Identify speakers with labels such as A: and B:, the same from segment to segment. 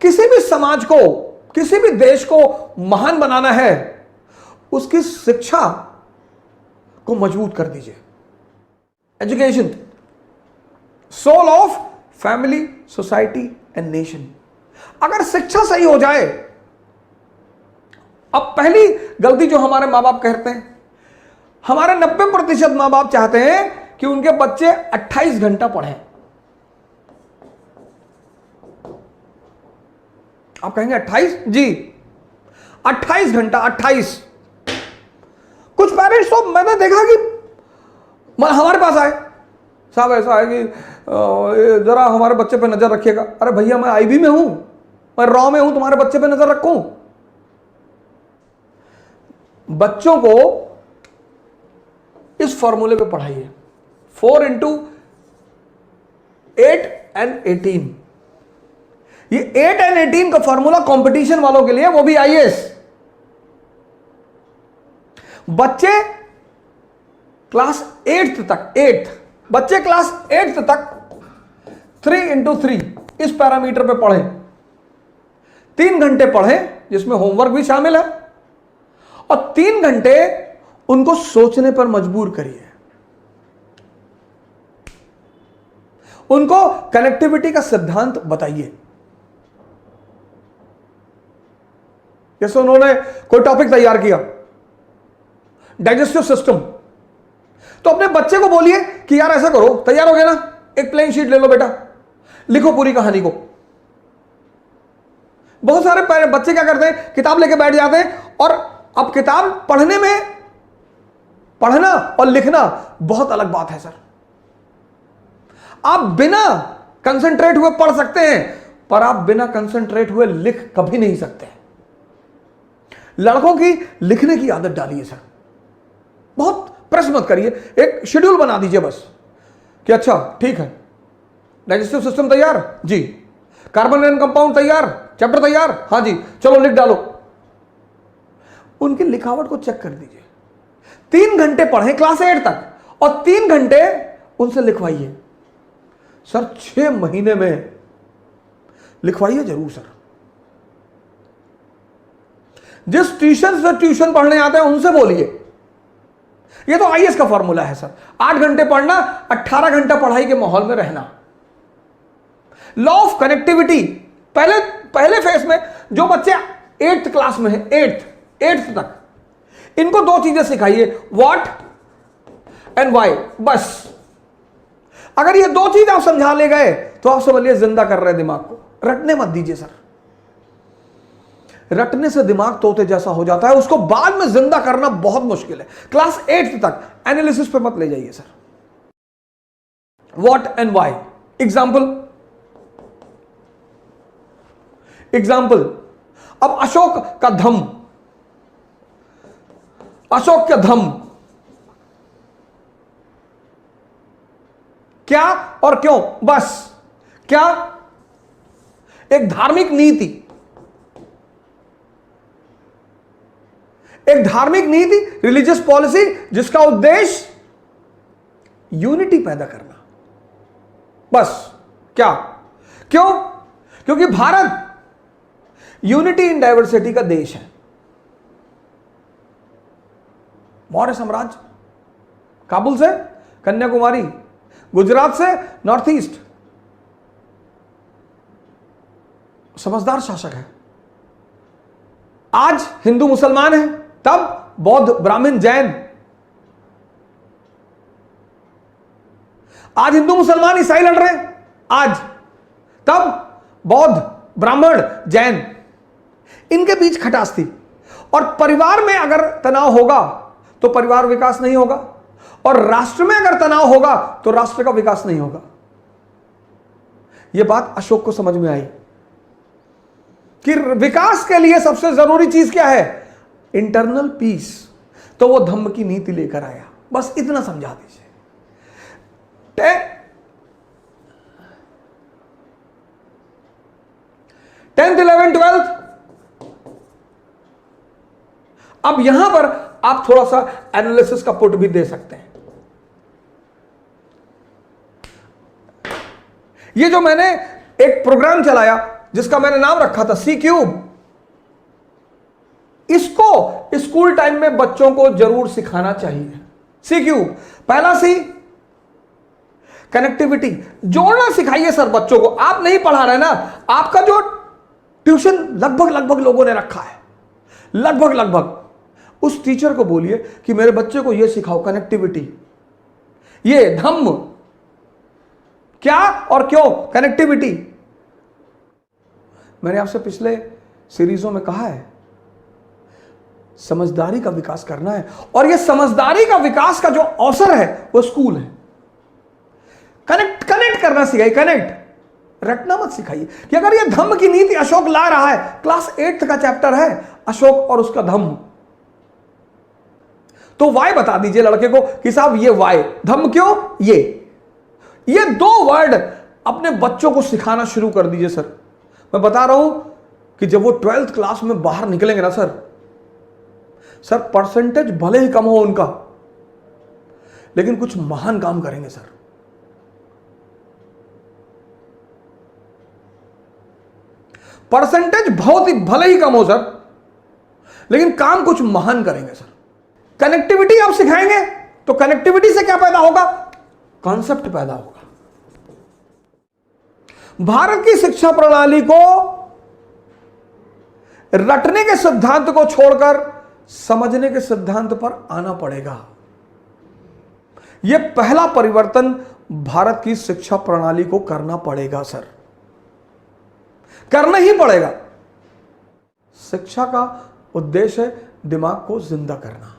A: किसी भी समाज को, किसी भी देश को महान बनाना है, उसकी शिक्षा को मजबूत कर दीजिए। Education, soul of family, society and nation. अगर शिक्षा सही हो जाए, अब पहली गलती जो हमारे मां बाप करते हैं, हमारे 90% मां बाप चाहते हैं कि उनके बच्चे 28 घंटा पढ़ें। आप कहेंगे 28? जी, 28 घंटा, 28। कुछ पेरेंट्स तो मैंने देखा कि हमारे पास आए, साहब ऐसा है कि जरा हमारे बच्चे पे नजर रखिएगा। अरे भैया, मैं आईबी में हूं, मैं रॉ में हूं, तुम्हारे बच्चे पे नजर रखूं? बच्चों को इस फॉर्मूले पे पढ़ाइए, 4 × 8 & 18। ये 8 & 18 का फॉर्मूला कंपटीशन वालों के लिए, वो भी आईएएस। बच्चे क्लास 8th तक, 8th बच्चे क्लास 8th तक 3 × 3 इस पैरामीटर पे पढ़ें। 3 घंटे पढ़ें, जिसमें होमवर्क भी शामिल है, और 3 घंटे उनको सोचने पर मजबूर करिए। उनको कनेक्टिविटी का सिद्धांत बताइए। जैसे उन्होंने कोई टॉपिक तैयार किया, डाइजेस्टिव सिस्टम, तो अपने बच्चे को बोलिए कि यार ऐसा करो, तैयार हो गया ना, एक प्लेन शीट ले लो बेटा, लिखो पूरी कहानी को। बहुत सारे बच्चे क्या करते हैं, किताब लेके बैठ जाते हैं, और अब किताब पढ़ने में, पढ़ना और लिखना बहुत अलग बात है सर। आप बिना कंसंट्रेट हुए पढ़ सकते हैं, पर आप बिना कंसंट्रेट हुए लिख कभी नहीं सकते। लड़कों की लिखने की आदत डालिए सर, बहुत प्रेस मत करिए, एक शेड्यूल बना दीजिए बस कि अच्छा ठीक है, डाइजेस्टिव सिस्टम तैयार जी, कार्बन एंड कंपाउंड तैयार, चैप्टर तैयार, हाँ जी, चलो लिख डालो। उनकी लिखावट को चेक कर दीजिए। 3 घंटे पढ़ें क्लास 8 तक, और 3 घंटे उनसे लिखवाइए। सर 6 महीने में लिखवाइए जरूर सर। जिस ट्यूशन से ट्यूशन पढ़ने आते हैं उनसे बोलिए। ये तो आईएएस का फॉर्मूला है सर, 8 घंटे पढ़ना, 18 घंटा पढ़ाई के माहौल में रहना। लॉ ऑफ कनेक्टिविटी, पहले फेज में जो बच्चे 8th क्लास में है, 8th तक, इनको 2 चीजें सिखाइए, व्हाट एंड व्हाई। बस अगर ये 2 चीज आप समझा ले गए तो आप समझिए जिंदा कर रहे हैं दिमाग को। रटने मत दीजिए सर, रटने से दिमाग तोते जैसा हो जाता है, उसको बाद में जिंदा करना बहुत मुश्किल है। क्लास 8th तक एनालिसिस पे मत ले जाइए sir, what and why. Example, अब अशोक का धम्म, अशोक का धम्म क्या और क्यों, बस क्या, एक धार्मिक नीति, एक धार्मिक नीति, रिलीजियस पॉलिसी, जिसका उद्देश्य यूनिटी पैदा करना। बस क्या, क्यों? क्योंकि भारत यूनिटी इन डाइवर्सिटी का देश है। मौर्य साम्राज्य, काबुल से कन्याकुमारी, गुजरात से नॉर्थ ईस्ट, समझदार शासक है। आज हिंदू मुसलमान है, तब बौद्ध ब्राह्मण जैन, आज हिंदू मुसलमान ईसाई लड़ रहे हैं, आज, तब बौद्ध ब्राह्मण जैन, इनके बीच खटास थी। और परिवार में अगर तनाव होगा तो परिवार विकास नहीं होगा, और राष्ट्र में अगर तनाव होगा तो राष्ट्र का विकास नहीं होगा। यह बात अशोक को समझ में आई कि विकास के लिए सबसे जरूरी चीज क्या है, इंटरनल पीस। तो वो धम्म की नीति लेकर आया। बस इतना समझा दीजिए। 10th 11th 12th, अब यहां पर आप थोड़ा सा एनालिसिस का पुट भी दे सकते हैं। ये जो मैंने एक प्रोग्राम चलाया जिसका मैंने नाम रखा था सी क्यूब, इसको स्कूल टाइम में बच्चों को जरूर सिखाना चाहिए। सी क्यूब, पहला सी कनेक्टिविटी, जोड़ना सिखाइए सर बच्चों को। आप नहीं पढ़ा रहे ना, आपका जो ट्यूशन लगभग लोगों ने रखा है, लगभग उस टीचर को बोलिए कि मेरे बच्चे को यह सिखाओ कनेक्टिविटी, ये धम्म क्या और क्यों, कनेक्टिविटी। मैंने आपसे पिछले सीरीजों में कहा है समझदारी का विकास करना है, और यह समझदारी का विकास का जो अवसर है वो स्कूल है। कनेक्ट करना सिखाइए, कनेक्ट, रटना मत सिखाइए कि अगर यह धम्म की नीति अशोक ला रहा है, क्लास 8th का चैप्टर है अशोक और उसका धम्म, तो वाई बता दीजिए लड़के को कि साहब ये वाई, धम्म क्यों, ये 2 वर्ड अपने बच्चों को सिखाना शुरू कर दीजिए सर। मैं बता रहा हूं कि जब वो 12th क्लास में बाहर निकलेंगे ना सर परसेंटेज भले ही कम हो उनका, लेकिन कुछ महान काम करेंगे सर। परसेंटेज बहुत ही भले ही कम हो सर, लेकिन काम कुछ महान करेंगे सर। कनेक्टिविटी आप सिखाएंगे तो कनेक्टिविटी से क्या पैदा होगा, कॉन्सेप्ट पैदा होगा। भारत की शिक्षा प्रणाली को रटने के सिद्धांत को छोड़कर समझने के सिद्धांत पर आना पड़ेगा। यह पहला परिवर्तन भारत की शिक्षा प्रणाली को करना पड़ेगा सर, करना ही पड़ेगा। शिक्षा का उद्देश्य है दिमाग को जिंदा करना।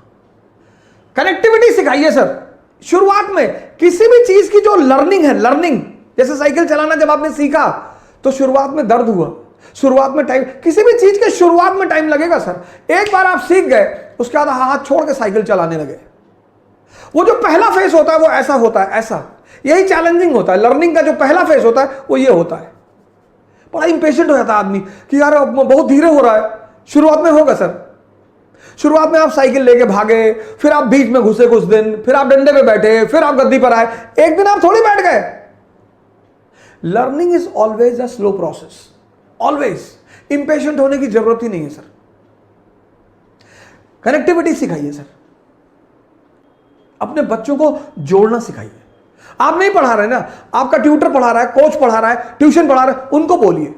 A: कनेक्टिविटी सिखाइए सर। शुरुआत में किसी भी चीज की जो लर्निंग है, लर्निंग जैसे साइकिल चलाना जब आपने सीखा तो शुरुआत में दर्द हुआ, शुरुआत में टाइम, किसी भी चीज के शुरुआत में टाइम लगेगा सर। एक बार आप सीख गए उसके बाद हाथ छोड़ के साइकिल चलाने लगे, वो जो पहला फेज होता है वो ऐसा होता है, ऐसा, यही चैलेंजिंग होता है। लर्निंग का जो पहला फेज होता है वो ये होता है। बड़ा इंपेशेंट हो जाता है आदमी कि यार बहुत धीरे हो रहा है। शुरुआत में होगा सर, शुरुआत में आप साइकिल लेके भागे, फिर आप बीच में घुसे कुछ दिन, फिर आप डंडे पे बैठे, फिर आप गद्दी पर आए, एक दिन आप थोड़ी बैठ गए। Learning is always a slow process, always. Impatient होने की जरूरत ही नहीं है सर। कनेक्टिविटी सिखाइए सर, अपने बच्चों को जोड़ना सिखाइए। आप नहीं पढ़ा रहे ना, आपका ट्यूटर पढ़ा रहा है, कोच पढ़ा रहा है, ट्यूशन पढ़ा रहा है, उनको बोलिए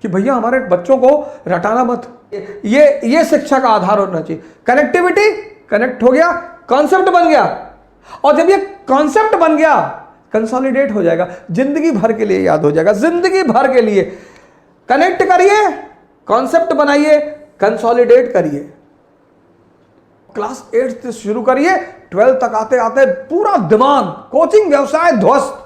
A: कि भैया हमारे बच्चों को रटाना मत, ये शिक्षा का आधार होना चाहिए। कनेक्टिविटी, कनेक्ट हो गया, कॉन्सेप्ट बन गया, और जब ये कॉन्सेप्ट बन गया कंसोलिडेट हो जाएगा, जिंदगी भर के लिए याद हो जाएगा, जिंदगी भर के लिए। कनेक्ट करिए, कॉन्सेप्ट बनाइए, कंसोलिडेट करिए। क्लास 8 से शुरू करिए, 12 तक आते आते पूरा दिमाग, कोचिंग व्यवसाय ध्वस्त।